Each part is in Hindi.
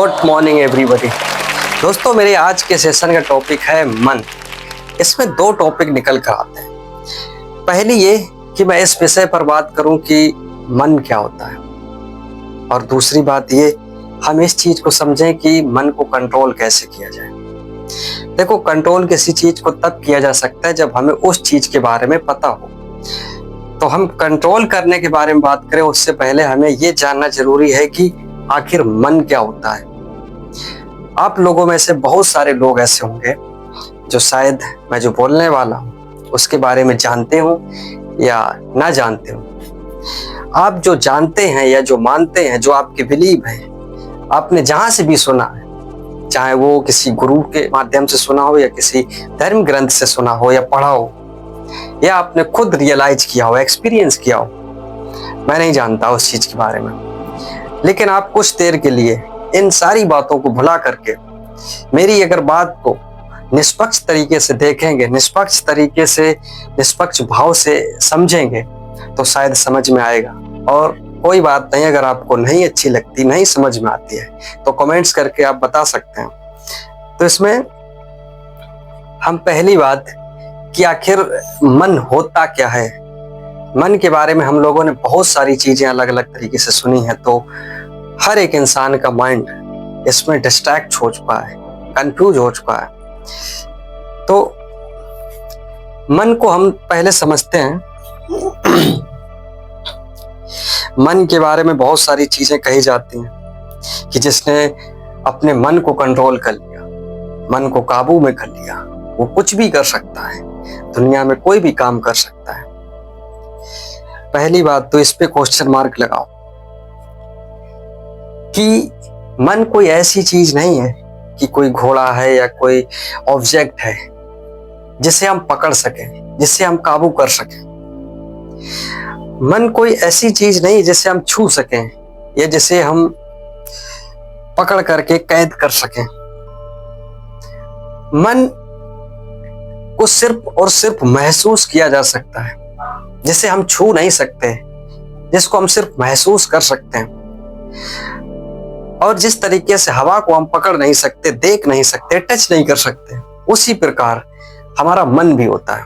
Good morning everybody. दोस्तों, मेरे आज के सेशन का टॉपिक है मन। इसमें दो टॉपिक निकल कर आते हैं। पहली ये कि मैं इस विषय पर बात करूं कि मन क्या होता है, और दूसरी बात ये हम इस चीज को समझें कि मन को कंट्रोल कैसे किया जाए। देखो, कंट्रोल किसी चीज को तब किया जा सकता है जब हमें उस चीज के बारे में पता हो। तो हम कंट्रोल करने के बारे में बात करें उससे पहले हमें ये जानना जरूरी है कि आखिर मन क्या होता है। आप लोगों में से बहुत सारे लोग ऐसे होंगे जो शायद मैं जो बोलने वाला हूँ उसके बारे में जानते हो या ना जानते हो। आप जो जानते हैं या जो मानते हैं, जो आपके बिलीव है, आपने जहां से भी सुना है, चाहे वो किसी गुरु के माध्यम से सुना हो या किसी धर्म ग्रंथ से सुना हो या पढ़ा हो, या आपने खुद रियलाइज किया हो, एक्सपीरियंस किया हो, मैं नहीं जानता उस चीज के बारे में। लेकिन आप कुछ देर के लिए इन सारी बातों को भुला करके मेरी अगर बात को निष्पक्ष तरीके से देखेंगे, निष्पक्ष तरीके से, निष्पक्ष भाव से समझेंगे तो शायद समझ में आएगा। और कोई बात नहीं, अगर आपको नहीं अच्छी लगती, नहीं समझ में आती है तो कमेंट्स करके आप बता सकते हैं। तो इसमें हम पहली बात कि आखिर मन होता क्या है। मन के बारे में हम लोगों ने बहुत सारी चीजें अलग अलग तरीके से सुनी है, तो हर एक इंसान का माइंड इसमें डिस्ट्रैक्ट हो चुका है, कंफ्यूज हो चुका है। तो मन को हम पहले समझते हैं। मन के बारे में बहुत सारी चीजें कही जाती हैं कि जिसने अपने मन को कंट्रोल कर लिया, मन को काबू में कर लिया, वो कुछ भी कर सकता है, दुनिया में कोई भी काम कर सकता है। पहली बात तो इस पे क्वेश्चन मार्क लगाओ कि मन कोई ऐसी चीज नहीं है कि कोई घोड़ा है या कोई ऑब्जेक्ट है जिसे हम पकड़ सकें, जिसे हम काबू कर सकें। मन कोई ऐसी चीज नहीं जिसे हम छू सकें या जिसे हम पकड़ करके कैद कर सकें। मन को सिर्फ और सिर्फ महसूस किया जा सकता है, जिसे हम छू नहीं सकते, जिसको हम सिर्फ महसूस कर सकते हैं। और जिस तरीके से हवा को हम पकड़ नहीं सकते, देख नहीं सकते, टच नहीं कर सकते, उसी प्रकार हमारा मन भी होता है,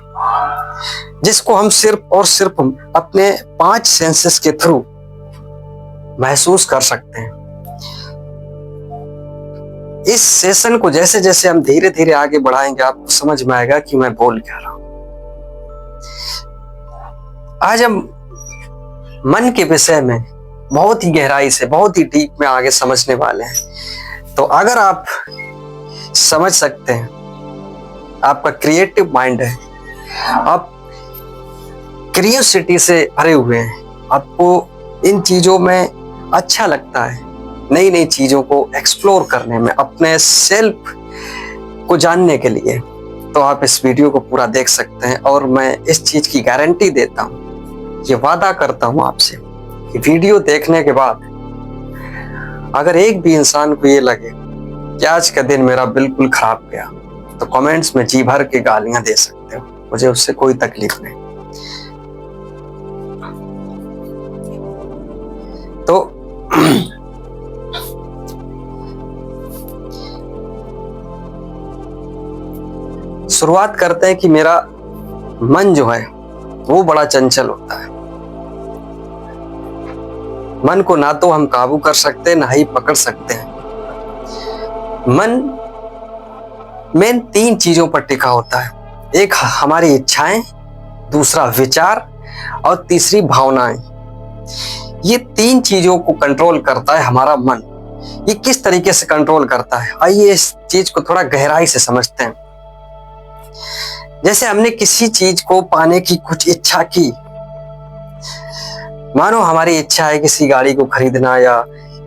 जिसको हम सिर्फ और सिर्फ अपने 5 सेंसेस के थ्रू महसूस कर सकते हैं। इस सेशन को जैसे जैसे हम धीरे धीरे आगे बढ़ाएंगे आपको समझ में आएगा कि मैं बोल क्या रहा हूं। आज हम मन के विषय में बहुत ही गहराई से, बहुत ही डीप में आगे समझने वाले हैं। तो अगर आप समझ सकते हैं, आपका क्रिएटिव माइंड है, आप क्रियोसिटी से भरे हुए हैं, आपको इन चीजों में अच्छा लगता है, नई नई चीजों को एक्सप्लोर करने में, अपने सेल्फ को जानने के लिए, तो आप इस वीडियो को पूरा देख सकते हैं। और मैं इस चीज की गारंटी देता हूं, ये वादा करता हूं आपसे कि वीडियो देखने के बाद अगर एक भी इंसान को ये लगे कि आज का दिन मेरा बिल्कुल खराब गया, तो कमेंट्स में जी भर के गालियां दे सकते हो, मुझे उससे कोई तकलीफ नहीं। तो शुरुआत करते हैं कि मेरा मन जो है वो बड़ा चंचल होता है। मन को ना तो हम काबू कर सकते, ना ही पकड़ सकते हैं। मन मेन 3 चीजों पर टिका होता है। एक हमारी इच्छाएं, दूसरा विचार, और तीसरी भावनाएं। ये 3 चीजों को कंट्रोल करता है हमारा मन। ये किस तरीके से कंट्रोल करता है, आइए इस चीज को थोड़ा गहराई से समझते हैं। जैसे हमने किसी चीज को पाने की कुछ इच्छा की, मानो हमारी इच्छा है किसी गाड़ी को खरीदना या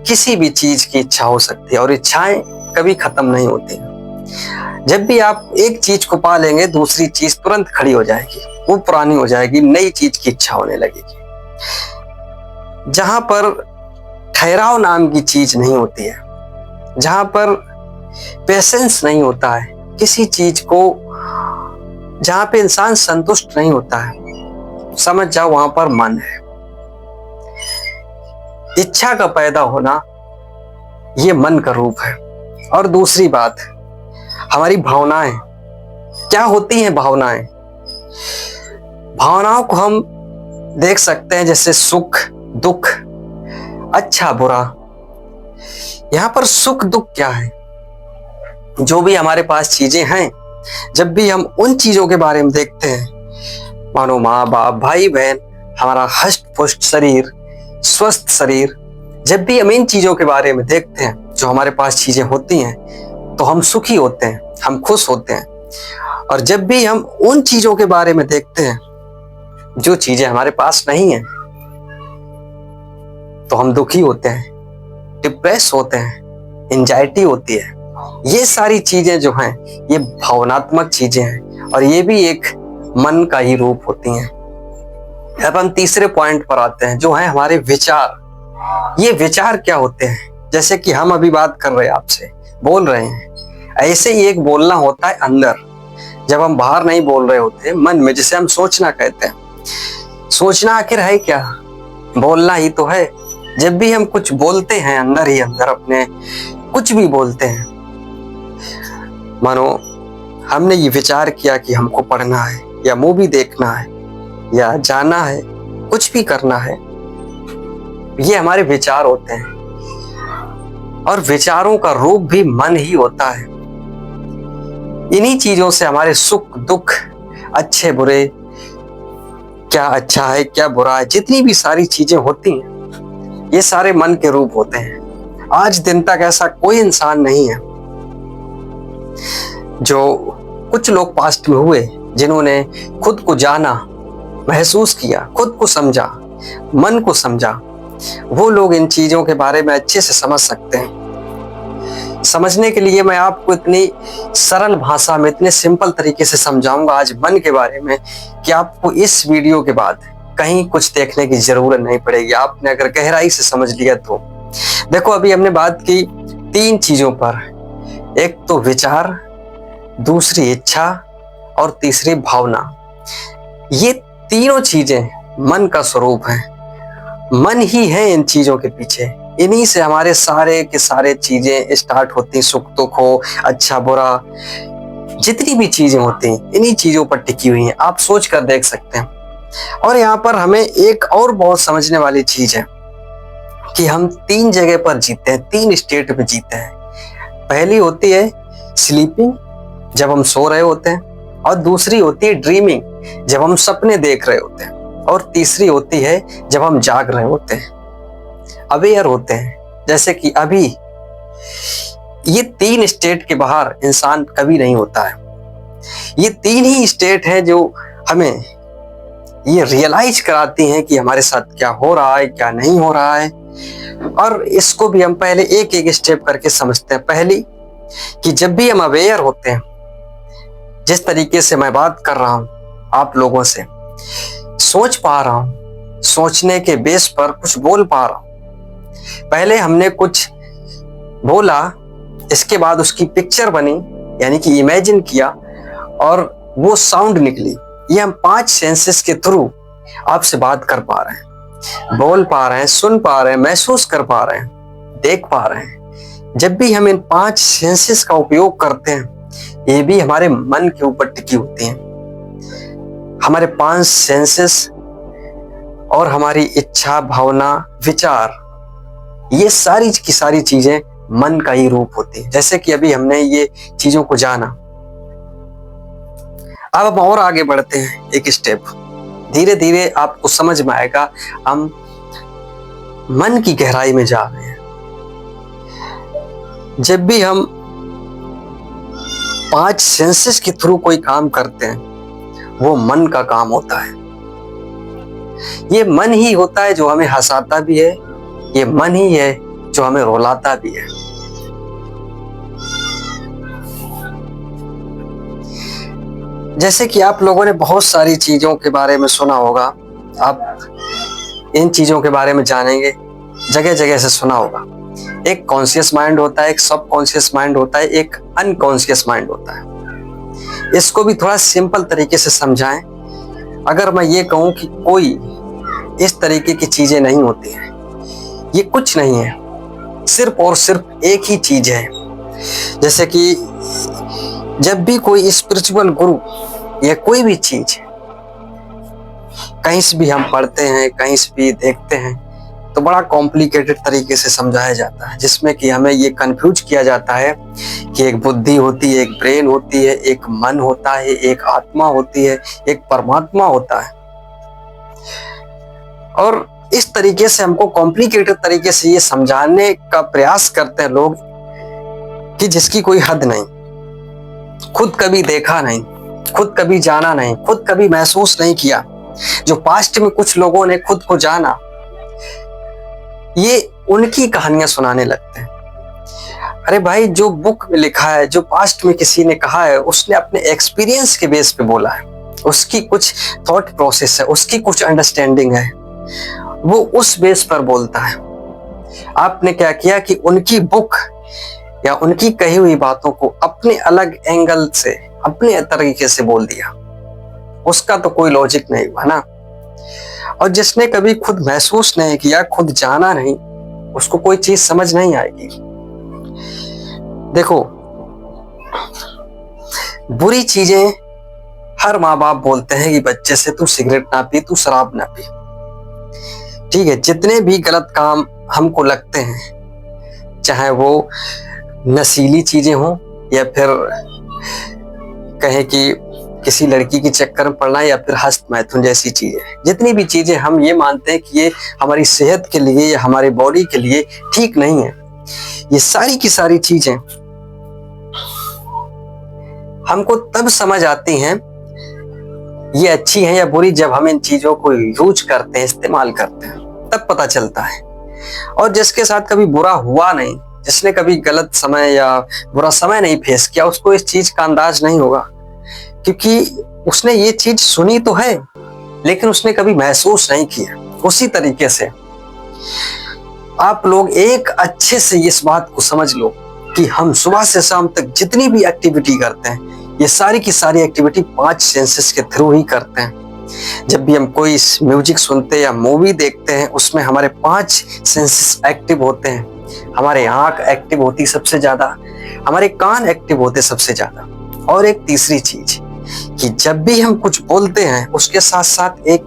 किसी भी चीज की इच्छा हो सकती है, और इच्छाएं कभी खत्म नहीं होती। जब भी आप एक चीज को पा लेंगे, दूसरी चीज तुरंत खड़ी हो जाएगी, वो पुरानी हो जाएगी, नई चीज की इच्छा होने लगेगी। जहां पर ठहराव नाम की चीज नहीं होती है, जहां पर पेशेंस नहीं होता है किसी चीज को, जहां पे इंसान संतुष्ट नहीं होता है, समझ जाओ वहां पर मन है। इच्छा का पैदा होना ये मन का रूप है। और दूसरी बात, हमारी भावनाएं क्या होती हैं। भावनाएं, भावनाओं को हम देख सकते हैं जैसे सुख दुख, अच्छा बुरा। यहां पर सुख दुख क्या है, जो भी हमारे पास चीजें हैं, जब भी हम उन चीजों के बारे में देखते हैं, मानो माँ बाप भाई बहन, हमारा हष्ट पुष्ट शरीर, स्वस्थ शरीर, जब भी हम इन चीजों के बारे में देखते हैं, जो हमारे पास चीजें होती हैं, तो हम सुखी होते हैं, हम खुश होते हैं। और जब भी हम उन चीजों के बारे में देखते हैं जो चीजें हमारे पास नहीं है, तो हम दुखी होते हैं, डिप्रेस होते हैं, एंजाइटी होती है। ये सारी चीजें जो हैं, ये भावनात्मक चीजें हैं और ये भी एक मन का ही रूप होती हैं। अब हम तीसरे पॉइंट पर आते हैं, जो है हमारे विचार। ये विचार क्या होते हैं, जैसे कि हम अभी बात कर रहे हैं, आपसे बोल रहे हैं, ऐसे ही एक बोलना होता है अंदर, जब हम बाहर नहीं बोल रहे होते, मन में, जिसे हम सोचना कहते हैं। सोचना आखिर है क्या, बोलना ही तो है। जब भी हम कुछ बोलते हैं अंदर ही अंदर अपने, कुछ भी बोलते हैं, मानो हमने ये विचार किया कि हमको पढ़ना है या मूवी देखना है या जाना है, कुछ भी करना है, ये हमारे विचार होते हैं। और विचारों का रूप भी मन ही होता है। इन्हीं चीजों से हमारे सुख दुख, अच्छे बुरे, क्या अच्छा है क्या बुरा है, जितनी भी सारी चीजें होती हैं, ये सारे मन के रूप होते हैं। आज दिन तक ऐसा कोई इंसान नहीं है, जो कुछ लोग पास्ट में हुए जिन्होंने खुद को जाना, महसूस किया, खुद को समझा, मन को समझा, वो लोग इन चीजों के बारे में अच्छे से समझ सकते हैं। समझने के लिए मैं आपको इतनी सरल भाषा में, इतने सिंपल तरीके से समझाऊंगा आज मन के बारे में, कि आपको इस वीडियो के बाद कहीं कुछ देखने की जरूरत नहीं पड़ेगी। आपने अगर गहराई से समझ लिया तो देखो, अभी हमने बात की 3 चीजों पर, एक तो विचार, दूसरी इच्छा और तीसरी भावना। ये तीनों चीजें मन का स्वरूप है। मन ही है इन चीजों के पीछे। इन्हीं से हमारे सारे के सारे चीजें स्टार्ट होती, सुख दुख हो, अच्छा बुरा, जितनी भी चीजें होती हैं, इन्हीं चीजों पर टिकी हुई हैं। आप सोच कर देख सकते हैं। और यहाँ पर हमें एक और बहुत समझने वाली चीज है कि हम 3 जगह पर जीते हैं, 3 स्टेट में जीते हैं। पहली होती है स्लीपिंग, जब हम सो रहे होते हैं, और दूसरी होती है ड्रीमिंग, जब हम सपने देख रहे होते हैं, और तीसरी होती है जब हम जाग रहे होते हैं, अवेयर होते हैं। जैसे कि अभी ये 3 स्टेट के बाहर इंसान कभी नहीं होता है। ये 3 ही स्टेट है जो हमें ये रियलाइज कराती हैं कि हमारे साथ क्या हो रहा है, क्या नहीं हो रहा है। और इसको भी हम पहले एक एक स्टेप करके समझते हैं। पहली, कि जब भी हम अवेयर होते हैं, जिस तरीके से मैं बात कर रहा हूं आप लोगों से, सोच पा रहा हूं, सोचने के बेस पर कुछ बोल पा रहा हूं। पहले हमने कुछ बोला, इसके बाद उसकी पिक्चर बनी, यानी कि इमेजिन किया, और वो साउंड निकली। ये हम 5 सेंसेस के थ्रू आपसे बात कर पा रहे हैं, बोल पा रहे हैं, सुन पा रहे हैं, महसूस कर पा रहे हैं, देख पा रहे हैं। जब भी हम इन 5 सेंसेस का उपयोग करते हैं, ये भी हमारे मन के ऊपर टिकी होती हैं। हमारे 5 सेंसेस और हमारी इच्छा, भावना, विचार, ये सारी की सारी चीजें मन का ही रूप होती है। जैसे कि अभी हमने ये चीजों को जाना। अब हम और आगे बढ़ते हैं एक स्टेप, धीरे धीरे आपको समझ में आएगा। हम मन की गहराई में जा रहे हैं। जब भी हम 5 सेंसेस के थ्रू कोई काम करते हैं, वो मन का काम होता है। ये मन ही होता है जो हमें हंसाता भी है, ये मन ही है जो हमें रुलाता भी है। जैसे कि आप लोगों ने बहुत सारी चीजों के बारे में सुना होगा, आप इन चीजों के बारे में जानेंगे, जगह जगह से सुना होगा। एक कॉन्शियस माइंड होता है, एक सब कॉन्शियस माइंड होता है, एक अनकॉन्शियस माइंड होता है। इसको भी थोड़ा सिंपल तरीके से समझाएं। अगर मैं ये कहूं कि कोई इस तरीके की चीजें नहीं होती हैं, ये कुछ नहीं है, सिर्फ और सिर्फ एक ही चीज है। जैसे कि जब भी कोई स्पिरिचुअल गुरु या कोई भी चीज कहीं से भी हम पढ़ते हैं, कहीं से भी देखते हैं, तो बड़ा कॉम्प्लिकेटेड तरीके से समझाया जाता है, जिसमें कि हमें ये कंफ्यूज किया जाता है कि एक बुद्धि होती है, एक ब्रेन होती है, एक मन होता है, एक आत्मा होती है, एक परमात्मा होता है। और इस तरीके से हमको कॉम्प्लिकेटेड तरीके से ये समझाने का प्रयास करते हैं लोग कि जिसकी कोई हद नहीं, खुद कभी देखा नहीं, खुद कभी जाना नहीं, खुद कभी महसूस नहीं किया। जो पास्ट में कुछ लोगों ने खुद को जाना, ये उनकी कहानियां सुनाने लगते हैं। अरे भाई, जो बुक में लिखा है, जो पास्ट में किसी ने कहा है, उसने अपने एक्सपीरियंस के बेस पे बोला है, उसकी कुछ थॉट प्रोसेस है, उसकी कुछ अंडरस्टैंडिंग है, वो उस बेस पर बोलता है। आपने क्या किया कि उनकी बुक या उनकी कही हुई बातों को अपने अलग एंगल से, अपने तरीके से बोल दिया। उसका तो कोई लॉजिक नहीं हुआ ना। और जिसने कभी खुद महसूस नहीं किया, खुद जाना नहीं, उसको कोई चीज समझ नहीं आएगी। देखो, बुरी चीजें हर माँ बाप बोलते हैं कि बच्चे से तू सिगरेट ना पी, तू शराब ना पी। ठीक है, जितने भी गलत काम हमको लगते हैं, चाहे वो नशीली चीजें हों या फिर कहें कि किसी लड़की के चक्कर में पड़ना या फिर हस्त मैथुन जैसी चीजें, जितनी भी चीजें हम ये मानते हैं कि ये हमारी सेहत के लिए या हमारे बॉडी के लिए ठीक नहीं है, ये सारी की सारी चीजें हमको तब समझ आती हैं ये अच्छी है या बुरी, जब हम इन चीजों को यूज करते हैं, इस्तेमाल करते हैं, तब पता चलता है। और जिसके साथ कभी बुरा हुआ नहीं, जिसने कभी गलत समय या बुरा समय नहीं फेस किया, उसको इस चीज का अंदाज नहीं होगा, क्योंकि उसने ये चीज सुनी तो है लेकिन उसने कभी महसूस नहीं किया। उसी तरीके से आप लोग एक अच्छे से इस बात को समझ लो कि हम सुबह से शाम तक जितनी भी एक्टिविटी करते हैं, ये सारी की सारी एक्टिविटी 5 सेंसेस के थ्रू ही करते हैं। जब भी हम कोई म्यूजिक सुनते हैं या मूवी देखते हैं, उसमें हमारे 5 सेंसेस एक्टिव होते हैं। हमारे आंख एक्टिव होती सबसे ज्यादा, हमारे कान एक्टिव होते सबसे ज्यादा। और एक तीसरी चीज कि जब भी हम कुछ बोलते हैं, उसके साथ साथ एक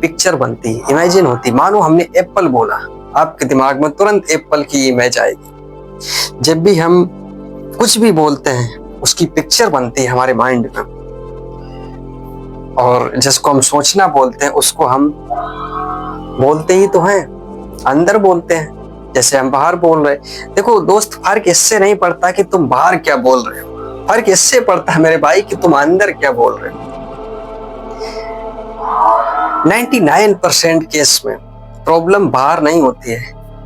पिक्चर बनती है, इमेजिन होती। मानो हमने एप्पल बोला, आपके दिमाग में तुरंत एप्पल की इमेज आएगी। जब भी हम कुछ भी बोलते हैं, उसकी पिक्चर बनती है हमारे माइंड में, और जिसको हम सोचना बोलते हैं, उसको हम बोलते ही तो हैं, अंदर बोलते हैं। जैसे हम बाहर बोल रहे, देखो दोस्त, फर्क इससे नहीं पड़ता कि तुम बाहर क्या बोल रहे हो, फर्क इससे पड़ता है मेरे भाई कि तुम अंदर क्या बोल रहे हो। 99% केस में प्रॉब्लम बाहर नहीं होती है,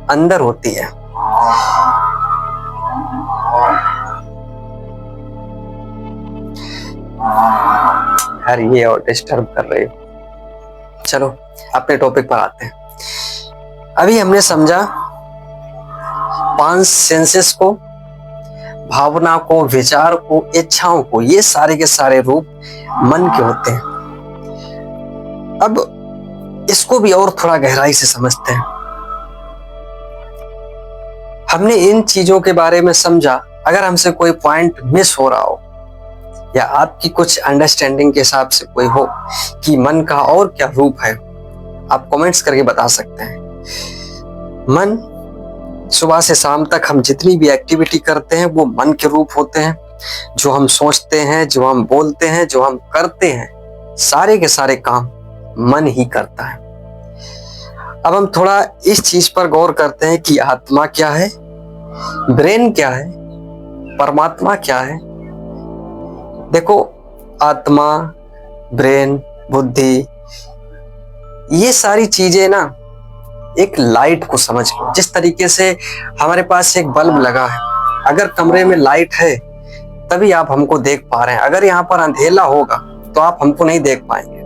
अंदर होती है। यार ये और डिस्टर्ब कर रहे हो। चलो अपने टॉपिक पर आते हैं। अभी हमने समझा 5 सेंसेस को, भावना को, विचार को, इच्छाओं को, ये सारे के सारे रूप मन के होते हैं। अब इसको भी और थोड़ा गहराई से समझते हैं। हमने इन चीजों के बारे में समझा। अगर हमसे कोई पॉइंट मिस हो रहा हो या आपकी कुछ अंडरस्टैंडिंग के हिसाब से कोई हो कि मन का और क्या रूप है, आप कमेंट्स करके बता सकते हैं। मन, सुबह से शाम तक हम जितनी भी एक्टिविटी करते हैं, वो मन के रूप होते हैं। जो हम सोचते हैं, जो हम बोलते हैं, जो हम करते हैं, सारे के सारे काम मन ही करता है। अब हम थोड़ा इस चीज पर गौर करते हैं कि आत्मा क्या है, ब्रेन क्या है, परमात्मा क्या है। देखो, आत्मा, ब्रेन, बुद्धि, ये सारी चीजें ना, एक लाइट को समझ लो। जिस तरीके से हमारे पास एक बल्ब लगा है, अगर कमरे में लाइट है तभी आप हमको देख पा रहे हैं। अगर यहाँ पर अंधेला होगा तो आप हमको नहीं देख पाएंगे।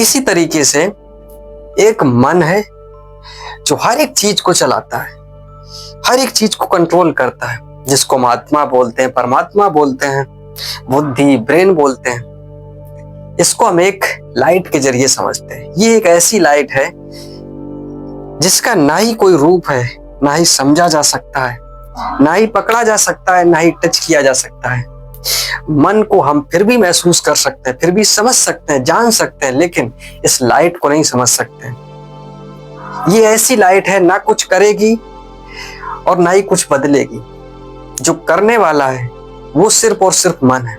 इसी तरीके से एक मन है जो हर एक चीज को चलाता है, हर एक चीज को कंट्रोल करता है, जिसको हम आत्मा बोलते हैं, परमात्मा बोलते हैं, बुद्धि, ब्रेन बोलते हैं। इसको हम एक लाइट के जरिए समझते हैं। ये एक ऐसी लाइट है जिसका ना ही कोई रूप है, ना ही समझा जा सकता है, ना ही पकड़ा जा सकता है, ना ही टच किया जा सकता है। मन को हम फिर भी महसूस कर सकते हैं, फिर भी समझ सकते हैं, जान सकते हैं, लेकिन इस लाइट को नहीं समझ सकते हैं। ये ऐसी लाइट है, ना कुछ करेगी और ना ही कुछ बदलेगी। जो करने वाला है वो सिर्फ और सिर्फ मन है।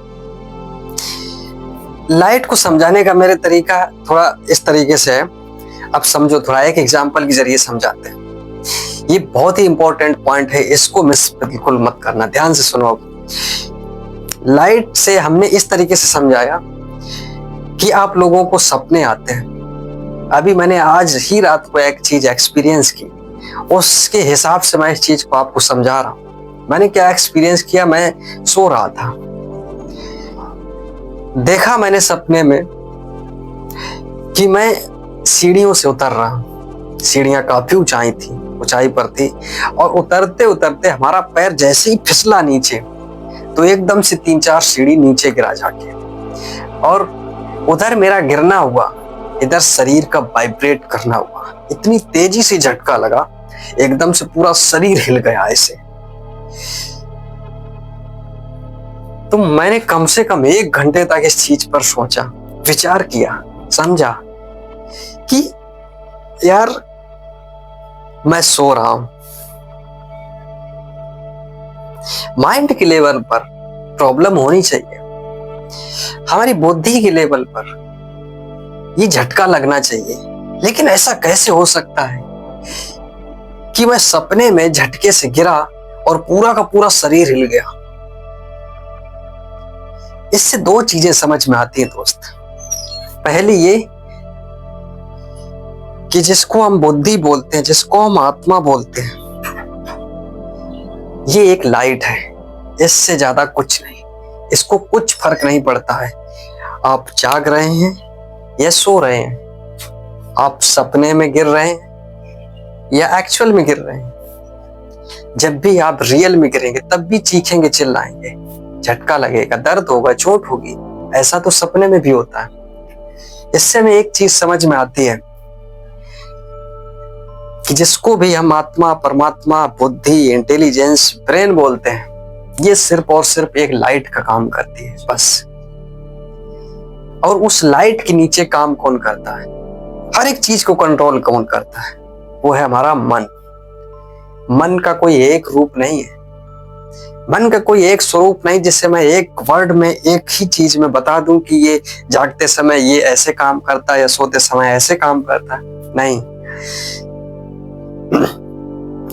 लाइट को समझाने का मेरे तरीका थोड़ा इस तरीके से है। अब समझो, थोड़ा एक एग्जांपल के जरिए समझाते हैं। ये बहुत ही इंपॉर्टेंट पॉइंट है, इसको मिस बिल्कुल मत करना, ध्यान से सुनो। लाइट से हमने इस तरीके से समझाया कि आप लोगों को सपने आते हैं। अभी मैंने आज ही रात को एक चीज एक्सपीरियंस की, उसके हिसाब से मैं इस चीज को आपको समझा रहा हूं। मैंने क्या एक्सपीरियंस किया, मैं सो रहा था, देखा मैंने सपने में कि मैं सीढ़ियों से उतर रहा हूं। सीढ़ियां काफी ऊंचाई पर थी और उतरते उतरते हमारा पैर जैसे ही फिसला नीचे, तो एकदम से 3-4 सीढ़ी नीचे गिरा जाके, और उधर मेरा गिरना हुआ, इधर शरीर का वाइब्रेट करना हुआ। इतनी तेजी से झटका लगा, एकदम से पूरा शरीर हिल गया ऐसे। तो मैंने कम से कम 1 घंटे तक इस चीज पर सोचा, विचार किया, समझा कि यार मैं सो रहा हूं। माइंड के लेवल पर प्रॉब्लम होनी चाहिए, हमारी बुद्धि के लेवल पर ये झटका लगना चाहिए। लेकिन ऐसा कैसे हो सकता है कि मैं सपने में झटके से गिरा और पूरा का पूरा शरीर हिल गया? इससे 2 चीजें समझ में आती है दोस्त। पहली ये कि जिसको हम बुद्धि बोलते हैं, जिसको हम आत्मा बोलते हैं, ये एक लाइट है, इससे ज्यादा कुछ नहीं। इसको कुछ फर्क नहीं पड़ता है आप जाग रहे हैं या सो रहे हैं, आप सपने में गिर रहे हैं या एक्चुअल में गिर रहे हैं। जब भी आप रियल में गिरेंगे तब भी चीखेंगे, चिल्लाएंगे, झटका लगेगा, दर्द होगा, चोट होगी। ऐसा तो सपने में भी होता है। इससे हमें एक चीज समझ में आती है कि जिसको भी हम आत्मा, परमात्मा, बुद्धि, इंटेलिजेंस, ब्रेन बोलते हैं, ये सिर्फ और सिर्फ एक लाइट का काम करती है बस। और उस लाइट के नीचे काम कौन करता है, हर एक चीज को कंट्रोल कौन करता है, वो है हमारा मन। मन का कोई एक रूप नहीं है, मन का कोई एक स्वरूप नहीं जिससे मैं एक वर्ड में, एक ही चीज में बता दूं कि ये जागते समय ये ऐसे काम करता है या सोते समय ऐसे काम करता है। नहीं।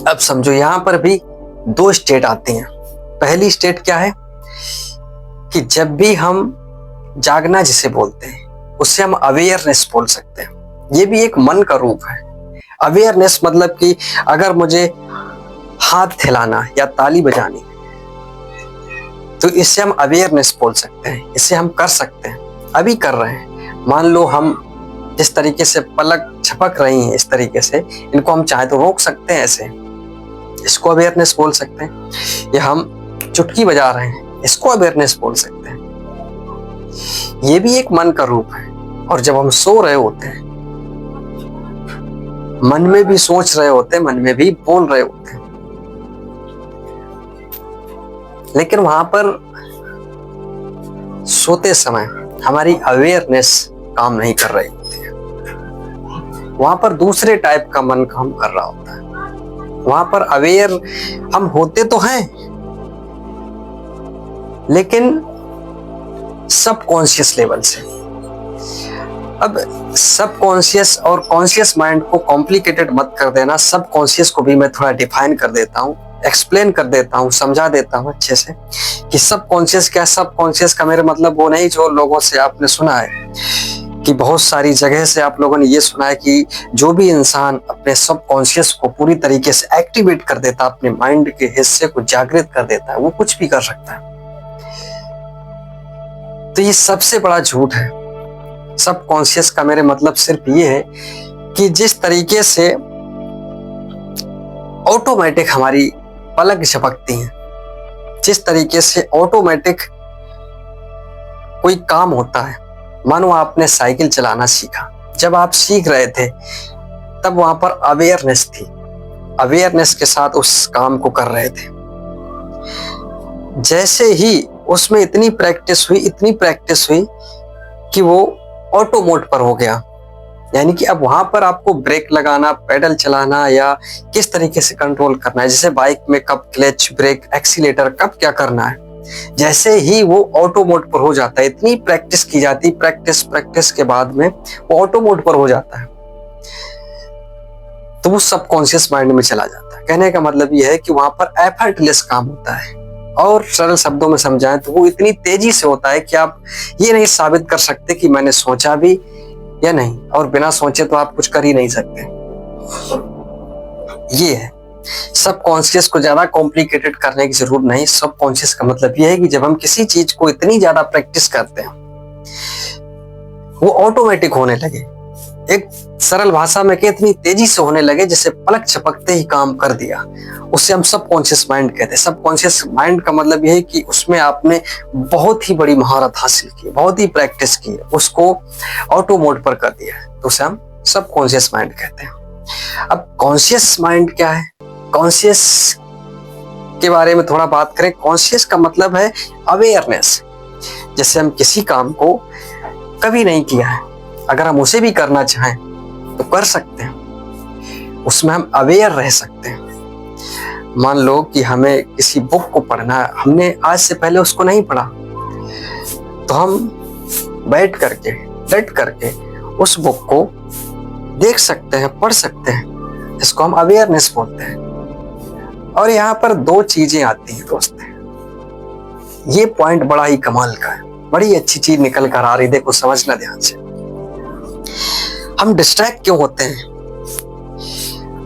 अब समझो, यहां पर भी 2 स्टेट आती हैं। पहली स्टेट क्या है कि जब भी हम जागना जिसे बोलते हैं, उससे हम अवेयरनेस बोल सकते हैं। ये भी एक मन का रूप है। अवेयरनेस मतलब कि अगर मुझे हाथ हिलाना या ताली बजानी, तो इससे हम अवेयरनेस बोल सकते हैं, इसे हम कर सकते हैं, अभी कर रहे हैं। मान लो हम जिस तरीके से पलक झपक रही हैं, इस तरीके से इनको हम चाहे तो रोक सकते हैं ऐसे, इसको अवेयरनेस बोल सकते हैं। या हम चुटकी बजा रहे हैं, इसको अवेयरनेस बोल सकते हैं। ये भी एक मन का रूप है। और जब हम सो रहे होते हैं, मन में भी सोच रहे होते हैं, मन में भी बोल रहे होते हैं, लेकिन वहां पर सोते समय हमारी अवेयरनेस काम नहीं कर रही होती है। वहां पर दूसरे टाइप का मन काम कर रहा होता है। वहां पर अवेयर हम होते तो हैं, लेकिन सबकॉन्शियस लेवल से। अब सबकॉन्शियस और कॉन्शियस माइंड को कॉम्प्लिकेटेड मत कर देना। सबकॉन्शियस को भी मैं थोड़ा डिफाइन कर देता हूँ, एक्सप्लेन कर देता हूँ, समझा देता हूँ अच्छे से कि सबकॉन्शियस क्या है। सबकॉन्शियस का मेरा मतलब वो नहीं जो लोगों से आपने सुना है, कि बहुत सारी जगह से आप लोगों ने ये सुना है कि जो भी इंसान अपने सबकॉन्शियस को पूरी तरीके से एक्टिवेट कर देता, अपने माइंड के हिस्से को जागृत कर देता है, वो कुछ भी कर सकता है। तो ये सबसे बड़ा झूठ है। सबकॉन्शियस का मेरे मतलब सिर्फ ये है कि जिस तरीके से ऑटोमेटिक हमारी पलक झपकती हैं, जिस तरीके से ऑटोमेटिक कोई काम होता है। मानो आपने साइकिल चलाना सीखा, जब आप सीख रहे थे तब वहां पर अवेयरनेस थी, अवेयरनेस के साथ उस काम को कर रहे थे। जैसे ही उसमें इतनी प्रैक्टिस हुई कि वो ऑटो मोड पर हो गया, यानी कि अब वहां पर आपको ब्रेक लगाना, पेडल चलाना या किस तरीके से कंट्रोल करना है, जैसे बाइक में कब क्लच, ब्रेक, एक्सीलेटर कब क्या करना है, जैसे ही वो ऑटो मोड पर हो जाता है, इतनी प्रैक्टिस की जाती, प्रैक्टिस के बाद में वो ऑटो मोड पर हो जाता है, तो वो सबकॉन्शियस माइंड में चला जाता है। कहने का मतलब ये है कि वहां पर एफर्टलेस काम होता है, और सरल शब्दों में समझाएं तो वो इतनी तेजी से होता है कि आप ये नहीं साबित कर सकते कि मैंने सोचा भी या नहीं, और बिना सोचे तो आप कुछ कर ही नहीं सकते। ये है सबकॉन्शियस को ज्यादा कॉम्प्लिकेटेड करने की जरूरत नहीं। सबकॉन्शियस का मतलब ये है कि जब हम किसी चीज को इतनी ज्यादा प्रैक्टिस करते हैं वो ऑटोमेटिक होने लगे, एक सरल भाषा में कि इतनी तेजी से होने लगे जैसे पलक झपकते ही काम कर दिया, उससे हम सबकॉन्शियस माइंड कहते हैं। सबकॉन्शियस माइंड का मतलब यह है कि उसमें आपने बहुत ही बड़ी महारत हासिल की, बहुत ही प्रैक्टिस की, उसको ऑटो मोड पर कर दिया है, तो उसे हम सबकॉन्शियस माइंड कहते हैं। अब कॉन्शियस माइंड क्या है? कॉन्शियस के बारे में थोड़ा बात करें। कॉन्शियस का मतलब है अवेयरनेस। जैसे हम किसी काम को कभी नहीं किया है, अगर हम उसे भी करना चाहें तो कर सकते हैं, उसमें हम अवेयर रह सकते हैं। मान लो कि हमें किसी बुक को पढ़ना है, हमने आज से पहले उसको नहीं पढ़ा, तो हम बैठ करके, डट करके उस बुक को देख सकते हैं, पढ़ सकते हैं, इसको हम अवेयरनेस बोलते हैं। और यहाँ पर दो चीजें आती हैं दोस्त, ये पॉइंट बड़ा ही कमाल का है, बड़ी अच्छी चीज निकल कर आ रही, देखो समझना ध्यान से। हम डिस्ट्रैक्ट क्यों होते हैं?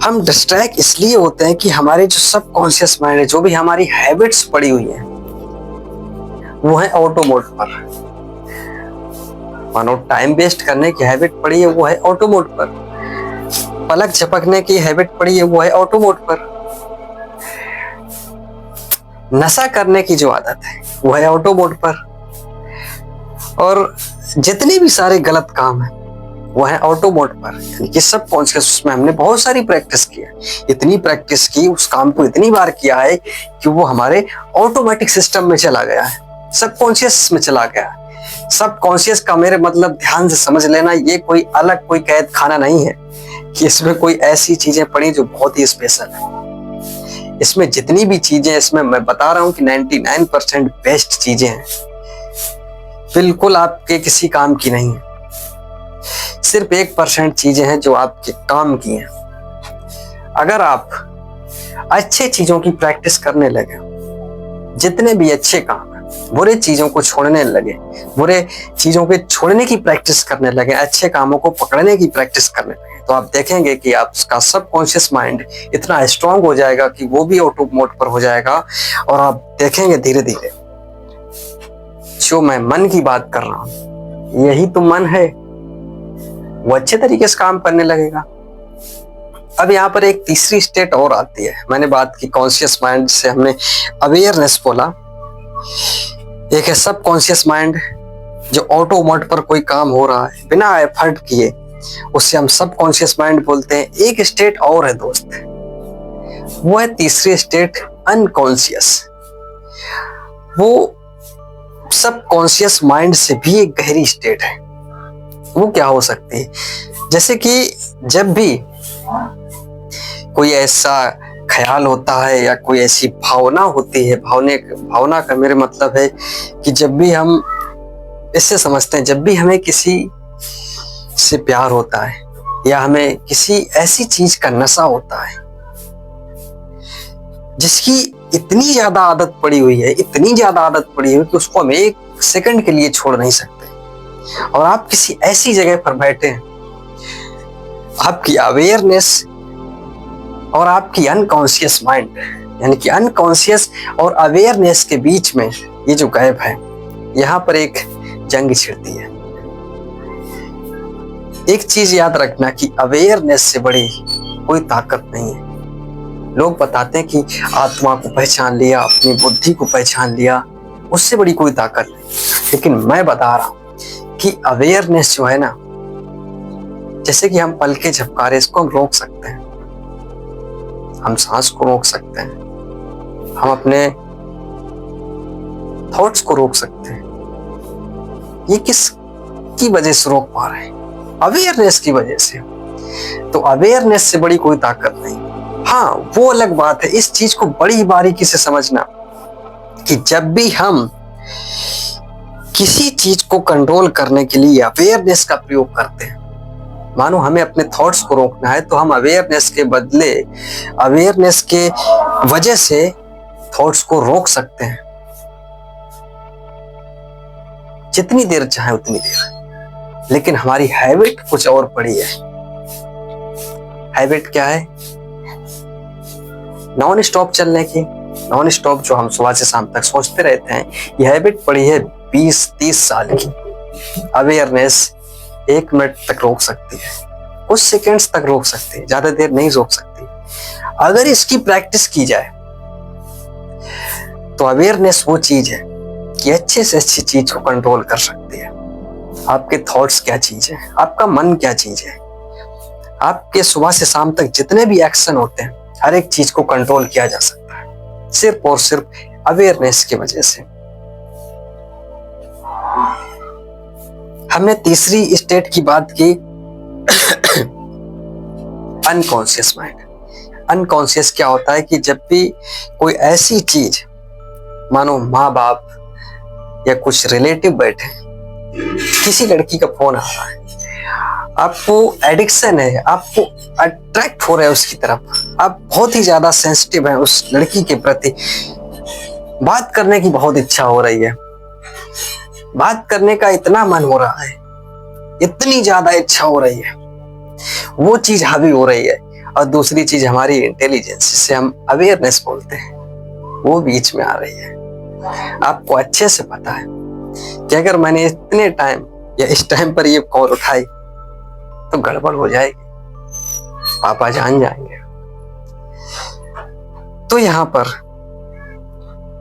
हम डिस्ट्रैक्ट इसलिए होते हैं कि हमारे जो सबकॉन्शियस माइंड है, जो भी हमारी हैबिट्स पड़ी हुई हैं, वो है ऑटो मोड पर। मानो टाइम वेस्ट करने की हैबिट पड़ी है, वो है ऑटो मोड पर। पलक झपकने की हैबिट पड़ी है, वो है ऑटो मोड पर। नशा करने की जो आदत है वो है ऑटो मोड पर। और जितने भी सारे गलत काम है वो है ऑटो मोड पर। यानी कि सबकॉन्शियस, उसमें हमने बहुत सारी प्रैक्टिस की है, इतनी प्रैक्टिस की, उस काम को इतनी बार किया है कि वो हमारे ऑटोमेटिक सिस्टम में चला गया है, सबकॉन्शियस में चला गया है। सबकॉन्शियस का मेरे मतलब ध्यान से समझ लेना, ये कोई अलग कोई कैद खाना नहीं है कि इसमें कोई ऐसी चीजें पड़ी जो बहुत ही स्पेशल है। इसमें जितनी भी चीजें, इसमें मैं बता रहा हूं कि 99% बेस्ट चीजें हैं, बिल्कुल आपके किसी काम की नहीं है। सिर्फ 1% चीजें हैं जो आपके काम की हैं। अगर आप अच्छे चीजों की प्रैक्टिस करने लगे, जितने भी अच्छे काम हैं, बुरे चीजों को छोड़ने लगे, बुरे चीजों के छोड़ने की प्रैक्टिस करने लगे, अच्छे कामों को पकड़ने की प्रैक्टिस करने लगे, तो आप देखेंगे कि आपका सबकॉन्शियस माइंड इतना स्ट्रांग हो जाएगा कि वो भी ऑटो मोड पर हो जाएगा। और आप देखेंगे धीरे धीरे, जो मैं मन की बात कर रहा हूं, यही तो मन है, वो अच्छे तरीके से काम करने लगेगा। अब यहाँ पर एक तीसरी स्टेट और आती है। मैंने बात की कॉन्शियस माइंड से, हमने अवेयरनेस बोला। एक है सबकॉन्शियस माइंड, जो ऑटो मोड पर कोई काम हो रहा है बिना एफर्ट किए, उससे हम सबकॉन्शियस माइंड बोलते हैं। एक स्टेट और है दोस्त, वो है तीसरी स्टेट, अनकॉन्शियस। वो सबकॉन्शियस माइंड से भी एक गहरी स्टेट है। वो क्या हो सकती है? जैसे कि जब भी कोई ऐसा ख्याल होता है या कोई ऐसी भावना होती है, भावना का मेरे मतलब है कि जब भी हम, इससे समझते हैं, जब भी हमें किसी से प्यार होता है या हमें किसी ऐसी चीज का नशा होता है जिसकी इतनी ज्यादा आदत पड़ी हुई है, इतनी ज्यादा आदत पड़ी हुई कि उसको हम एक सेकंड के लिए छोड़ नहीं सकते, और आप किसी ऐसी जगह पर बैठे हैं, आपकी अवेयरनेस और आपकी अनकॉन्शियस माइंड, यानी कि अनकॉन्शियस और अवेयरनेस के बीच में ये जो गैप है, यहाँ पर एक जंग छिड़ती है। एक चीज याद रखना कि अवेयरनेस से बड़ी कोई ताकत नहीं है। लोग बताते हैं कि आत्मा को पहचान लिया, अपनी बुद्धि को पहचान लिया, उससे बड़ी कोई ताकत नहीं। लेकिन मैं बता रहा हूं कि अवेयरनेस जो है ना, जैसे कि हम पलके झपका रहे, इसको हम रोक सकते हैं। हम सांस को रोक सकते हैं, हम अपने थॉट्स को रोक सकते हैं। ये किस की वजह से रोक पा रहे हैं? अवेयरनेस की वजह से। तो अवेयरनेस से बड़ी कोई ताकत नहीं। हाँ, वो अलग बात है, इस चीज को बड़ी बारीकी से समझना कि जब भी हम किसी चीज को कंट्रोल करने के लिए अवेयरनेस का प्रयोग करते हैं, मानो हमें अपने थॉट्स को रोकना है, तो हम अवेयरनेस के बदले, अवेयरनेस के वजह से थॉट्स को रोक सकते हैं, जितनी देर चाहे उतनी देर। लेकिन हमारी हैबिट कुछ और पड़ी है। हैबिट क्या है? नॉन स्टॉप चलने की, नॉन स्टॉप जो हम सुबह से शाम तक सोचते रहते हैं, ये हैबिट पड़ी है 20-30 साल की। अवेयरनेस 1 मिनट तक रोक सकती है, कुछ सेकंड्स तक रोक सकती है, ज्यादा देर नहीं रोक सकती। अगर इसकी प्रैक्टिस की जाए तो अवेयरनेस वो चीज है कि अच्छे से अच्छी चीज को कंट्रोल कर सकती है। आपके थॉट्स क्या चीज है, आपका मन क्या चीज है, आपके सुबह से शाम तक जितने भी एक्शन होते हैं, हर एक चीज को कंट्रोल किया जा सकता है सिर्फ और सिर्फ अवेयरनेस की वजह से। हमने तीसरी स्टेट की बात की, अनकॉन्शियस माइंड। अनकॉन्शियस क्या होता है कि जब भी कोई ऐसी चीज, मानो माँ बाप या कुछ रिलेटिव बैठे, किसी लड़की का फोन आ रहा है, आपको एडिक्शन है, आपको अट्रैक्ट हो रहा है उसकी तरफ, आप बहुत ही ज्यादा सेंसिटिव हैं उस लड़की के प्रति, बात करने की बहुत इच्छा हो रही है, बात करने का इतना मन हो रहा है, इतनी ज्यादा इच्छा हो रही है, वो चीज हावी हो रही है। और दूसरी चीज हमारी इंटेलिजेंस, जिसे हम अवेयरनेस बोलते हैं, वो बीच में आ रही है। आपको अच्छे से पता है कि अगर मैंने इतने टाइम या इस टाइम पर ये कॉल उठाई तो गड़बड़ हो जाएगी, पापा जान जाएंगे। तो यहां पर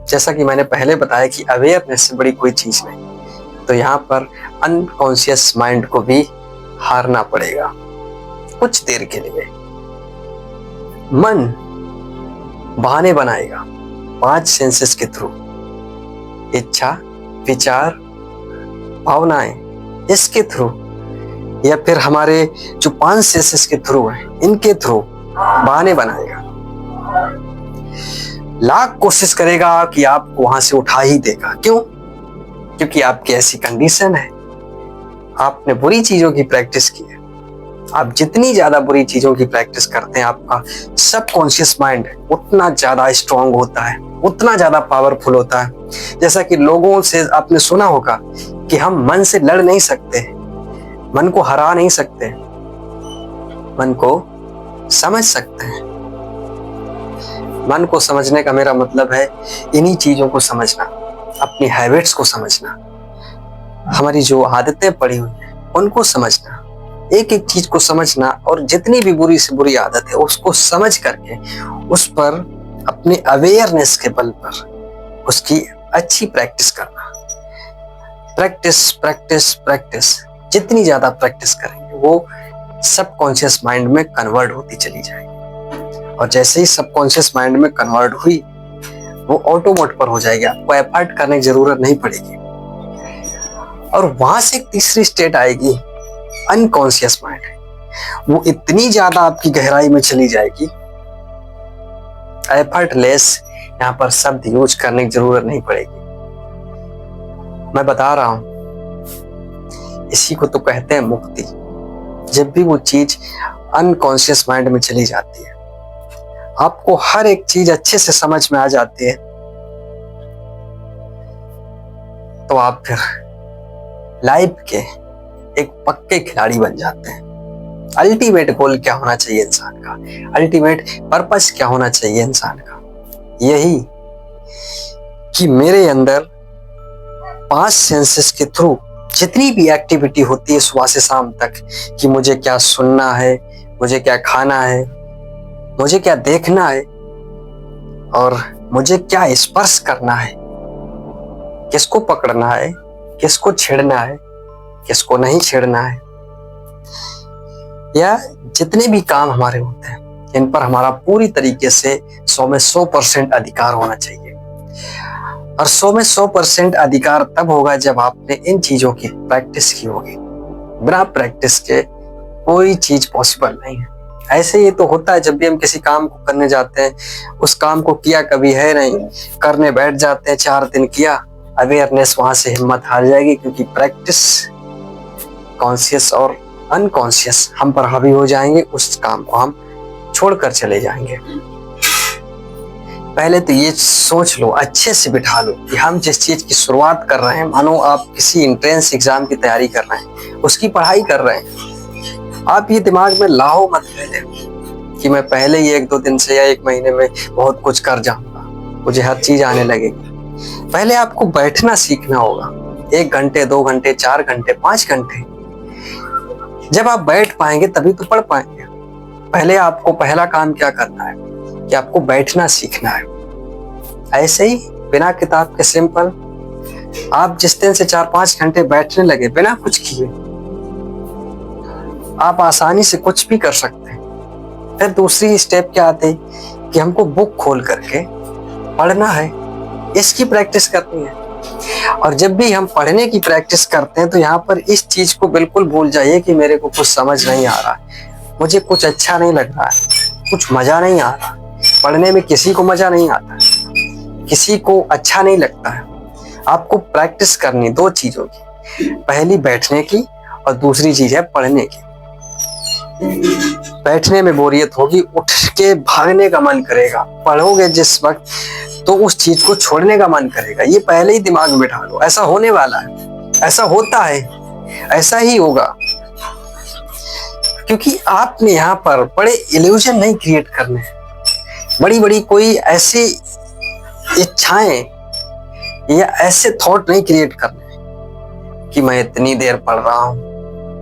जैसा कि मैंने पहले बताया कि अवेयरनेस से बड़ी कोई चीज नहीं, तो यहां पर अनकॉन्शियस माइंड को भी हारना पड़ेगा कुछ देर के लिए। मन बहाने बनाएगा 5 सेंसेस के थ्रू, इच्छा, विचार, भावनाएं, इसके थ्रू, या फिर हमारे जो 5 सेंसेस के थ्रू है, इनके थ्रू बहाने बनाएगा। लाख कोशिश करेगा कि आपको वहां से उठा ही देगा। क्यों? क्योंकि आपकी ऐसी कंडीशन है, आपने बुरी चीजों की प्रैक्टिस की है। आप जितनी ज्यादा बुरी चीजों की प्रैक्टिस करते हैं, आपका सबकॉन्शियस माइंड उतना ज्यादा स्ट्रांग होता है, उतना ज्यादा पावरफुल होता है। जैसा कि लोगों से आपने सुना होगा कि हम मन से लड़ नहीं सकते, मन को हरा नहीं सकते, मन को समझ सकते हैं। मन को समझने का मेरा मतलब है इन्हीं चीजों को समझना, अपनी हैबिट्स को समझना, हमारी जो आदतें पड़ी हुई हैं उनको समझना, एक एक चीज को समझना, और जितनी भी बुरी से बुरी आदत है उसको समझ करके उस पर अपने अवेयरनेस के बल पर उसकी अच्छी प्रैक्टिस करना। प्रैक्टिस प्रैक्टिस प्रैक्टिस, जितनी ज्यादा प्रैक्टिस करेंगे वो सबकॉन्शियस माइंड में कन्वर्ट होती चली जाएगी, और जैसे ही सबकॉन्शियस माइंड में कन्वर्ट हुई वो ऑटो मोड पर हो जाएगी, आपको एफर्ट करने की जरूरत नहीं पड़ेगी। और वहां से एक तीसरी स्टेट आएगी, अनकॉन्शियस माइंड। वो इतनी ज्यादा आपकी गहराई में चली जाएगी, एफर्टलेस, यहां पर शब्द यूज करने की जरूरत नहीं पड़ेगी। मैं बता रहा हूं, इसी को तो कहते हैं मुक्ति। जब भी वो चीज अनकॉन्शियस माइंड में चली जाती है, आपको हर एक चीज अच्छे से समझ में आ जाती है, तो आप फिर लाइफ के एक पक्के खिलाड़ी बन जाते हैं। अल्टीमेट गोल क्या होना चाहिए इंसान का, अल्टीमेट पर्पस क्या होना चाहिए इंसान का, यही कि मेरे अंदर 5 सेंसेस के थ्रू जितनी भी एक्टिविटी होती है सुबह से शाम तक, कि मुझे क्या सुनना है, मुझे क्या खाना है, मुझे क्या देखना है, और मुझे क्या स्पर्श करना है, किसको पकड़ना है, किसको छेड़ना है, किसको नहीं छेड़ना है, या जितने भी काम हमारे होते हैं, इन पर हमारा पूरी तरीके से 100 में 100% अधिकार होना चाहिए। और 100 में 100% अधिकार तब होगा जब आपने इन चीजों की प्रैक्टिस की होगी। बिना प्रैक्टिस के कोई चीज पॉसिबल नहीं है। ऐसे ही तो होता है, जब भी हम किसी काम को करने जाते हैं, उस काम को किया कभी है नहीं, करने बैठ जाते हैं, 4 दिन किया, अवेयरनेस वहां से हिम्मत हार जाएगी, क्योंकि प्रैक्टिस कॉन्शियस और अनकॉन्शियस हम पर हावी हो जाएंगे, उस काम को हम छोड़कर चले जाएंगे। पहले तो ये सोच लो, अच्छे से बिठा लो कि हम जिस चीज की शुरुआत कर रहे हैं, मानो आप किसी एंट्रेंस एग्जाम की तैयारी कर रहे हैं, उसकी पढ़ाई कर रहे हैं, आप ये दिमाग में लाओ मत पहले कि मैं पहले ही 1-2 दिन से या 1 महीने में बहुत कुछ कर जाऊंगा, मुझे हर चीज आने लगेगी। पहले आपको बैठना सीखना होगा, 1 घंटे, 2 घंटे, 4 घंटे, 5 घंटे। जब आप बैठ पाएंगे तभी तो पढ़ पाएंगे। पहले आपको पहला काम क्या करना है कि आपको बैठना सीखना है। ऐसे ही बिना किताब के सिंपल, आप जिस दिन से 4-5 घंटे बैठने लगे बिना कुछ किए, आप आसानी से कुछ भी कर सकते हैं। फिर दूसरी स्टेप क्या आती है कि हमको बुक खोल करके पढ़ना है, इसकी प्रैक्टिस करनी है। और जब भी हम पढ़ने की प्रैक्टिस करते हैं तो यहाँ पर इस चीज को बिल्कुल भूल जाइए कि मेरे को कुछ समझ नहीं आ रहा, मुझे कुछ अच्छा नहीं लग रहा है, कुछ मजा नहीं आ रहा। पढ़ने में किसी को मजा नहीं आता, किसी को अच्छा नहीं लगता है। आपको प्रैक्टिस करनी 2 चीजों की, पहली बैठने की और दूसरी चीज है पढ़ने की। बैठने में बोरियत होगी, उठ के भागने का मन करेगा, पढ़ोगे जिस वक्त तो उस चीज को छोड़ने का मन करेगा। ये पहले ही दिमाग में बिठा लो, ऐसा होने वाला है, ऐसा होता है, ऐसा ही होगा। क्योंकि आपने यहाँ पर बड़े इल्यूजन नहीं क्रिएट करने, बड़ी बड़ी कोई ऐसी इच्छाएं या ऐसे थॉट नहीं क्रिएट करने कि मैं इतनी देर पढ़ रहा हूं,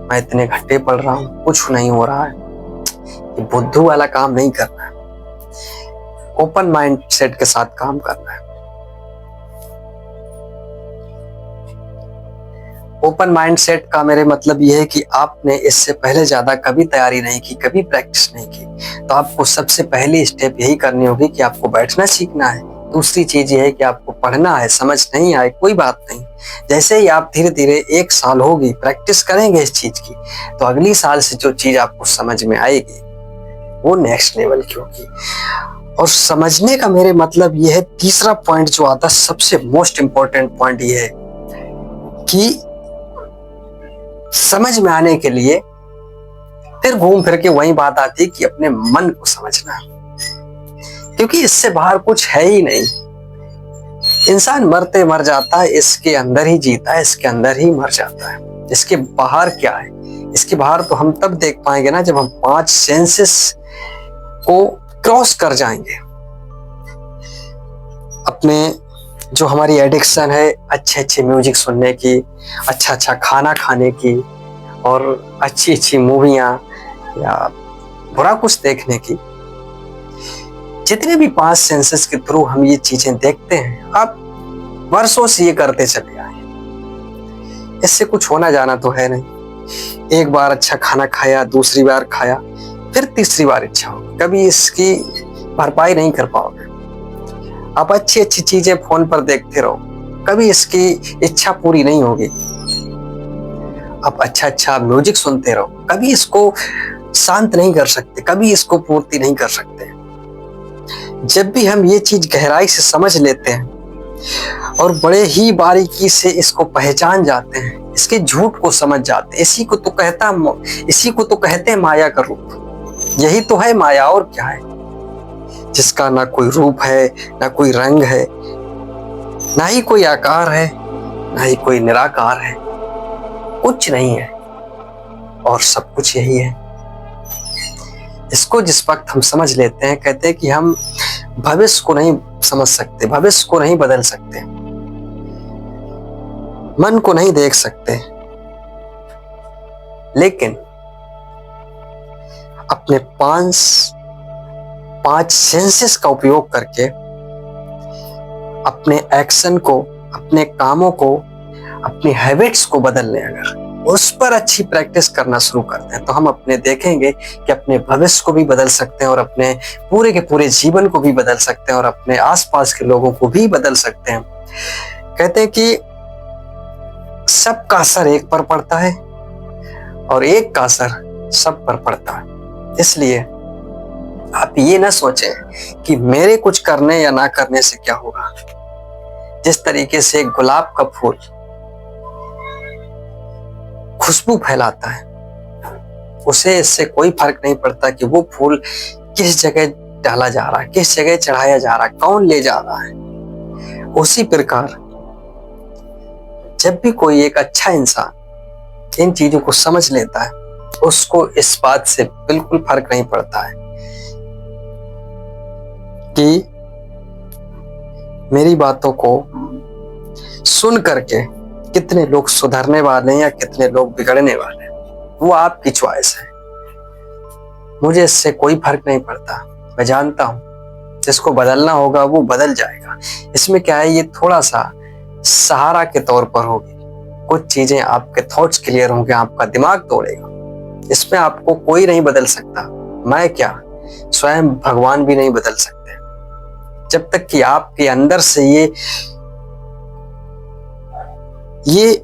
मैं इतने घंटे पढ़ रहा हूं, कुछ नहीं हो रहा है। ये बुद्धू वाला काम नहीं करना है, ओपन माइंड सेट के साथ काम करना है। ओपन माइंड सेट का मेरे मतलब ये है कि आपने इससे पहले ज्यादा कभी तैयारी नहीं की, कभी प्रैक्टिस नहीं की, तो आपको सबसे पहली स्टेप यही करनी होगी कि आपको बैठना सीखना है। दूसरी चीज ये है कि आपको पढ़ना है, समझ नहीं आए कोई बात नहीं, जैसे ही आप धीरे धीरे 1 साल होगी प्रैक्टिस करेंगे इस चीज की, तो अगली साल से जो चीज आपको समझ में आएगी वो नेक्स्ट लेवल की होगी। और समझने का मेरे मतलब ये है, तीसरा पॉइंट जो आता है, सबसे मोस्ट इंपॉर्टेंट पॉइंट ये है कि समझ में आने के लिए फिर घूम फिर के वही बात आती है कि अपने मन को समझना, क्योंकि इससे बाहर कुछ है ही नहीं। इंसान मरते मर जाता है, इसके अंदर ही जीता है, इसके अंदर ही मर जाता है। इसके बाहर क्या है? इसके बाहर तो हम तब देख पाएंगे ना जब हम 5 सेंसेस को क्रॉस कर जाएंगे। अपने जो हमारी एडिक्शन है अच्छे अच्छे म्यूजिक सुनने की, अच्छा अच्छा खाना खाने की और अच्छी अच्छी मूवियां या बुरा कुछ देखने की, जितने भी 5 सेंसेस के थ्रू हम ये चीजें देखते हैं, आप वर्षों से ये करते चले आए, इससे कुछ होना जाना तो है नहीं। एक बार अच्छा खाना खाया, दूसरी बार खाया, फिर तीसरी बार इच्छा होगी, कभी इसकी भरपाई नहीं कर पाओगे। आप अच्छी अच्छी चीजें फोन पर देखते रहो, कभी इसकी इच्छा पूरी नहीं होगी। आप अच्छा अच्छा म्यूजिक सुनते रहो, कभी इसको शांत नहीं कर सकते, कभी इसको पूर्ति नहीं कर सकते। जब भी हम ये चीज गहराई से समझ लेते हैं और बड़े ही बारीकी से इसको पहचान जाते हैं, इसके झूठ को समझ जाते हैं, इसी को तो कहते हैं माया का रूप। यही तो है माया, और क्या है, जिसका ना कोई रूप है, ना कोई रंग है, ना ही कोई आकार है, ना ही कोई निराकार है, कुछ नहीं है और सब कुछ यही है। इसको जिस वक्त हम समझ लेते हैं, कहते हैं कि हम भविष्य को नहीं समझ सकते, भविष्य को नहीं बदल सकते, मन को नहीं देख सकते, लेकिन अपने 5 सेंसेस का उपयोग करके अपने एक्शन को, अपने कामों को, अपनी हैबिट्स को बदल लें अगर, उस पर अच्छी प्रैक्टिस करना शुरू करते हैं तो हम अपने देखेंगे कि अपने भविष्य को भी बदल सकते हैं और अपने पूरे के पूरे जीवन को भी बदल सकते हैं और अपने आसपास के लोगों को भी बदल सकते हैं। कहते हैं कि सबका असर एक पर पड़ता है और एक का असर सब पर पड़ता है। इसलिए आप ये ना सोचें कि मेरे कुछ करने या ना करने से क्या होगा। जिस तरीके से एक गुलाब का फूल खुशबू फैलाता है, उसे इससे कोई फर्क नहीं पड़ता कि वो फूल किस जगह डाला जा रहा है, किस जगह चढ़ाया जा रहा है, कौन ले जा रहा है। उसी प्रकार जब भी कोई एक अच्छा इंसान इन चीजों को समझ लेता है, उसको इस बात से बिल्कुल फर्क नहीं पड़ता है कि मेरी बातों को सुन करके कितने लोग सुधरने वाले हैं या कितने लोग बिगड़ने वाले हैं, वो आपकी चॉइस है। मुझे इससे कोई फर्क नहीं पड़ता। मैं जानता हूं जिसको बदलना होगा वो बदल जाएगा। इसमें क्या है, ये थोड़ा सा सहारा के तौर पर होगी। कुछ चीजें आपके थॉट्स क्लियर होंगे, आपका दिमाग तोड़ेगा। इसमें आपको कोई नहीं बदल सकता। मैं क्या, स्वयं भगवान भी नहीं बदल सकते जब तक कि आपके अंदर से ये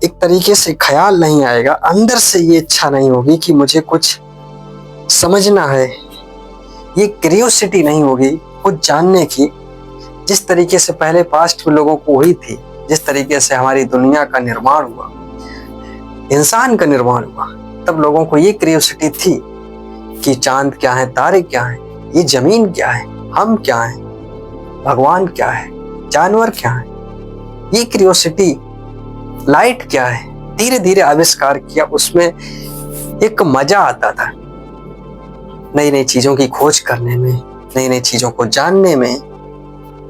एक तरीके से ख्याल नहीं आएगा, अंदर से ये इच्छा नहीं होगी कि मुझे कुछ समझना है, ये क्यूरियोसिटी नहीं होगी कुछ जानने की। जिस तरीके से पहले पास्ट में लोगों को हुई थी, जिस तरीके से हमारी दुनिया का निर्माण हुआ, इंसान का निर्माण हुआ, तब लोगों को ये क्यूरियोसिटी थी कि चांद क्या है, तारे क्या है, ये जमीन क्या है, हम क्या हैं, भगवान क्या है, जानवर क्या है, ये क्यूरियोसिटी, लाइट क्या है। धीरे धीरे आविष्कार किया, उसमें एक मजा आता था नई नई चीजों की खोज करने में, नई नई चीजों को जानने में।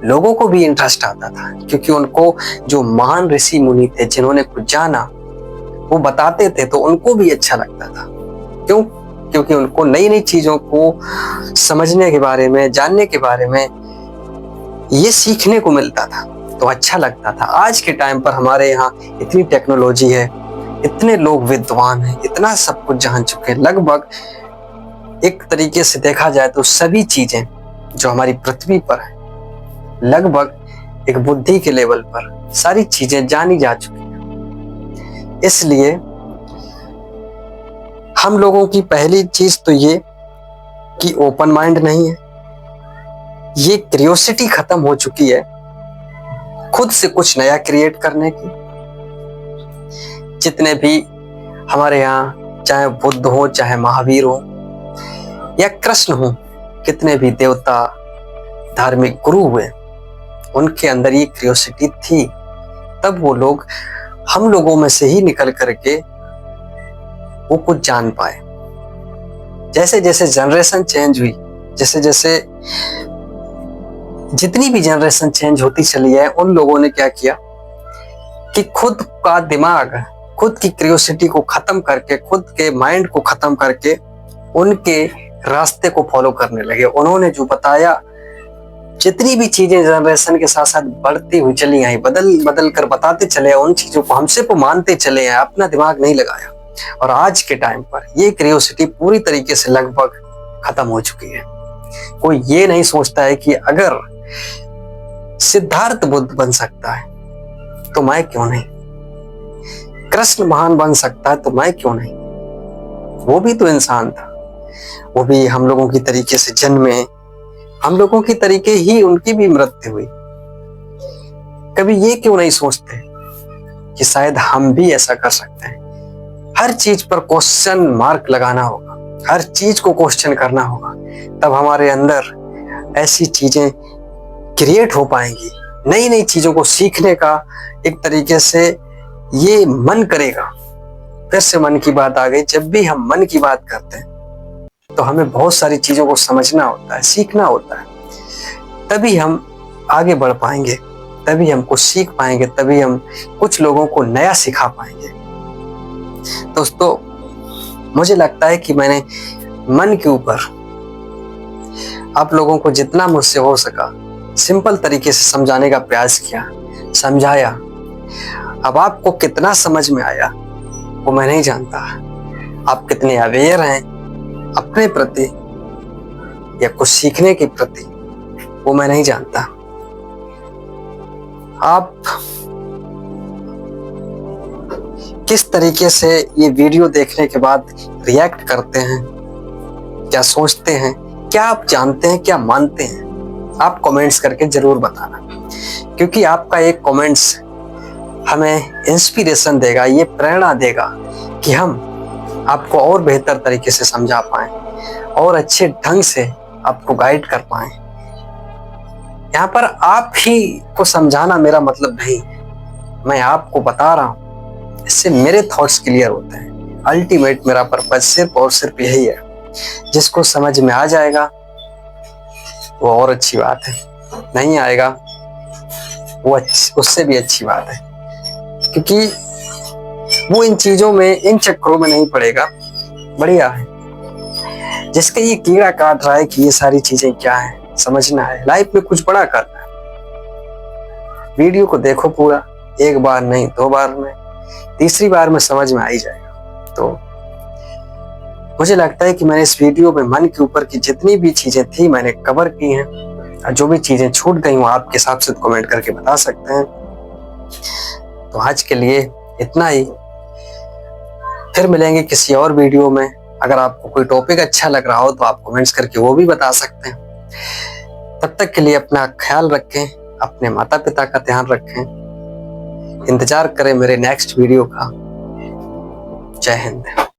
लोगों को भी इंटरेस्ट आता था क्योंकि उनको जो महान ऋषि मुनि थे जिन्होंने कुछ जाना वो बताते थे तो उनको भी अच्छा लगता था। क्यों? क्योंकि उनको नई नई चीजों को समझने के बारे में, जानने के बारे में ये सीखने को मिलता था तो अच्छा लगता था। आज के टाइम पर हमारे यहाँ इतनी टेक्नोलॉजी है, इतने लोग विद्वान हैं, इतना सब कुछ जान चुके हैं। लगभग एक तरीके से देखा जाए तो सभी चीजें जो हमारी पृथ्वी पर है, लगभग एक बुद्धि के लेवल पर सारी चीजें जानी जा चुकी हैं। इसलिए हम लोगों की पहली चीज तो ये कि ओपन माइंड नहीं है, ये क्यूरियोसिटी खत्म हो चुकी है खुद से कुछ नया क्रिएट करने की। जितने भी हमारे यहाँ चाहे बुद्ध हो, चाहे महावीर हो या कृष्ण हो, कितने भी देवता धार्मिक गुरु हुए, उनके अंदर ये क्यूरियोसिटी थी। तब वो लोग हम लोगों में से ही निकल करके वो कुछ जान पाए। जैसे जैसे जनरेशन चेंज हुई, जैसे जैसे जितनी भी जनरेशन चेंज होती चली है, उन लोगों ने क्या किया कि खुद का दिमाग, खुद की क्यूरियोसिटी को खत्म करके, खुद के माइंड को खत्म करके उनके रास्ते को फॉलो करने लगे। उन्होंने जो बताया, जितनी भी चीजें जनरेशन के साथ साथ बढ़ती हुई चली आई, बदल बदल कर बताते चले, उन चीजों को हमसे को मानते चले हैं, अपना दिमाग नहीं लगाया। और आज के टाइम पर ये क्यूरियोसिटी पूरी तरीके से लगभग खत्म हो चुकी है। कोई ये नहीं सोचता है कि अगर सिद्धार्थ बुद्ध बन सकता है तो मैं क्यों नहीं, कृष्ण महान बन सकता है तो मैं क्यों नहीं। वो भी तो इंसान था, वो भी हम लोगों की तरीके से जन्मे, हम लोगों की तरीके ही उनकी भी मृत्यु हुई। कभी ये क्यों नहीं सोचते कि शायद हम भी ऐसा कर सकते हैं। हर चीज पर क्वेश्चन मार्क लगाना होगा, हर चीज को क्वेश्चन करना होगा, तब हमारे अंदर ऐसी चीजें क्रिएट हो पाएंगी। नई नई चीजों को सीखने का एक तरीके से ये मन करेगा। फिर से मन की बात आ गई। जब भी हम मन की बात करते हैं तो हमें बहुत सारी चीजों को समझना होता है, सीखना होता है, तभी हम आगे बढ़ पाएंगे, तभी हम कुछ सीख पाएंगे, तभी हम कुछ लोगों को नया सिखा पाएंगे। दोस्तों, मुझे लगता है कि मैंने मन के ऊपर आप लोगों को जितना मुझसे हो सका सिंपल तरीके से समझाने का प्रयास किया, समझाया। अब आपको कितना समझ में आया वो मैं नहीं जानता। आप कितने अवेयर हैं अपने प्रति या कुछ सीखने के प्रति, वो मैं नहीं जानता। आप किस तरीके से ये वीडियो देखने के बाद रिएक्ट करते हैं, क्या सोचते हैं, क्या आप जानते हैं, क्या मानते हैं, आप कमेंट्स करके जरूर बताना। क्योंकि आपका एक कमेंट्स हमें इंस्पिरेशन देगा, ये प्रेरणा देगा कि हम आपको और बेहतर तरीके से समझा पाएं और अच्छे ढंग से आपको गाइड कर पाएं। यहाँ पर आप ही को समझाना मेरा मतलब नहीं, मैं आपको बता रहा हूं, इससे मेरे थॉट्स क्लियर होते हैं। अल्टीमेट मेरा पर्पज सिर्फ और सिर्फ यही है, जिसको समझ में आ जाएगा वो और अच्छी बात है, नहीं आएगा वो उससे भी अच्छी बात है। क्योंकि वो इन चीजों में, इन चक्करों में नहीं पड़ेगा। बढ़िया है जिसके ये कीड़ा काट रहा है कि ये सारी चीजें क्या है, समझना है, लाइफ में कुछ बड़ा करना है। वीडियो को देखो पूरा, एक बार नहीं, 2 बार में, 3री बार में समझ में आ ही जाएगा। तो मुझे लगता है कि मैंने इस वीडियो में मन के ऊपर की जितनी भी चीजें थी मैंने कवर की हैं, और जो भी चीजें छूट गई वो आपके हिसाब से कमेंट करके बता सकते हैं। तो आज के लिए इतना ही, फिर मिलेंगे किसी और वीडियो में। अगर आपको कोई टॉपिक अच्छा लग रहा हो तो आप कमेंट्स करके वो भी बता सकते हैं। तब तक के लिए अपना ख्याल रखें, अपने माता पिता का ध्यान रखें, इंतजार करें मेरे नेक्स्ट वीडियो का। जय हिंद।